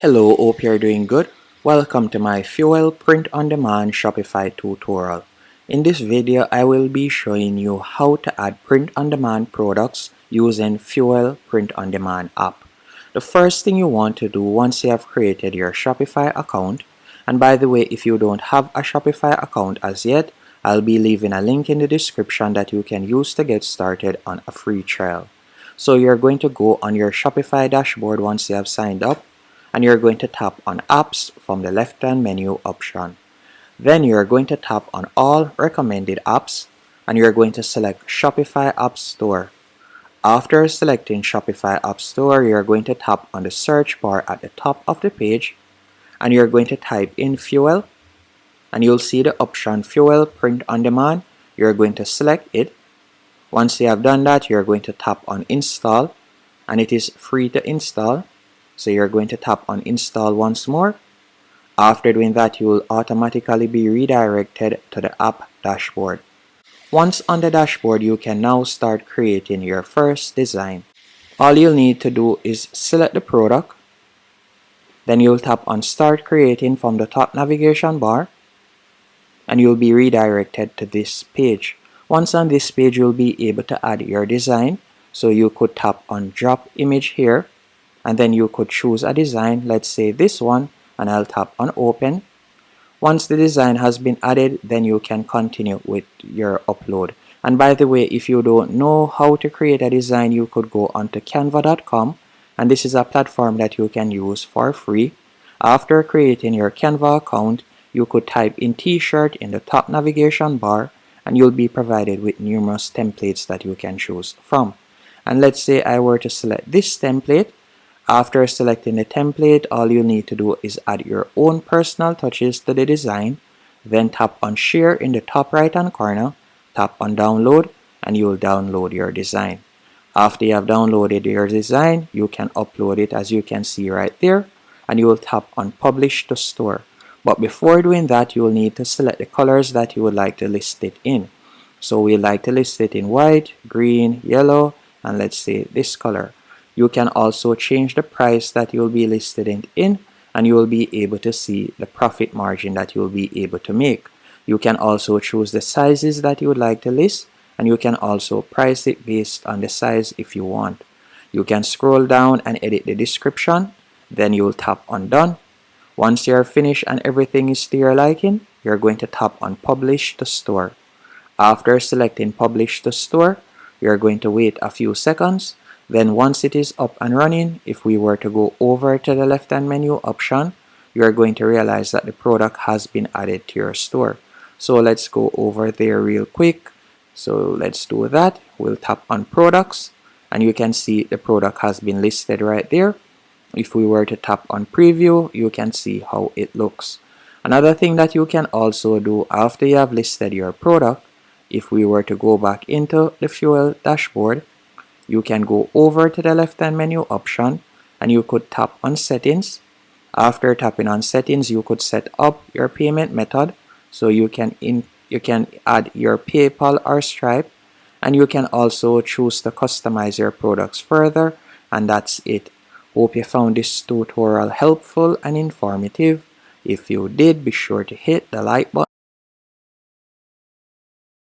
Hello, hope you're doing good. Welcome to my Fuel Print on Demand Shopify tutorial. In this video, I will be showing you how to add print on demand products using Fuel Print on Demand app. The first thing you want to do once you have created your Shopify account, and by the way, if you don't have a Shopify account as yet, I'll be leaving a link in the description that you can use to get started on a free trial. So you're going to go on your Shopify dashboard once you have signed up, and you're going to tap on apps from the left hand menu option. Then you're going to tap on all recommended apps and you're going to select Shopify App Store. After selecting Shopify App Store, you're going to tap on the search bar at the top of the page and you're going to type in Fuel and you'll see the option Fuel Print on Demand. You're going to select it. Once you have done that, you're going to tap on Install and it is free to install. So you're going to tap on install once more. After doing that, you will automatically be redirected to the app dashboard. Once on the dashboard, you can now start creating your first design. All you'll need to do is select the product. Then you'll tap on start creating from the top navigation bar. And you'll be redirected to this page. Once on this page, you'll be able to add your design. So you could tap on drop image here. And then you could choose a design, let's say this one, and I'll tap on open. Once the design has been added, then you can continue with your upload. And by the way, if you don't know how to create a design, you could go onto canva.com, and this is a platform that you can use for free. After creating your Canva account, you could type in t-shirt in the top navigation bar and you'll be provided with numerous templates that you can choose from. And let's say I were to select this template. After selecting the template, all you need to do is add your own personal touches to the design. Then tap on share in the top right hand corner, tap on download, and you will download your design. After you have downloaded your design, you can upload it as you can see right there, and you will tap on publish to store. But before doing that, you will need to select the colors that you would like to list it in. So we like to list it in white, green, yellow, and let's say this color. You can also change the price that you'll be listed in and you will be able to see the profit margin that you'll be able to make. You can also choose the sizes that you would like to list and you can also price it based on the size if you want. You can scroll down and edit the description, then you'll tap on done. Once you're finished and everything is to your liking, you're going to tap on publish to store. After selecting publish to store, you're going to wait a few seconds. Then once it is up and running, if we were to go over to the left hand menu option, you are going to realize that the product has been added to your store. So let's go over there real quick. So let's do that. We'll tap on products and you can see the product has been listed right there. If we were to tap on preview, you can see how it looks. Another thing that you can also do after you have listed your product, if we were to go back into the Fuel dashboard, you can go over to the left hand menu option and you could tap on settings. After tapping on settings, you could set up your payment method. So you can add your PayPal or Stripe, and you can also choose to customize your products further. And that's it. Hope you found this tutorial helpful and informative. If you did, be sure to hit the like button.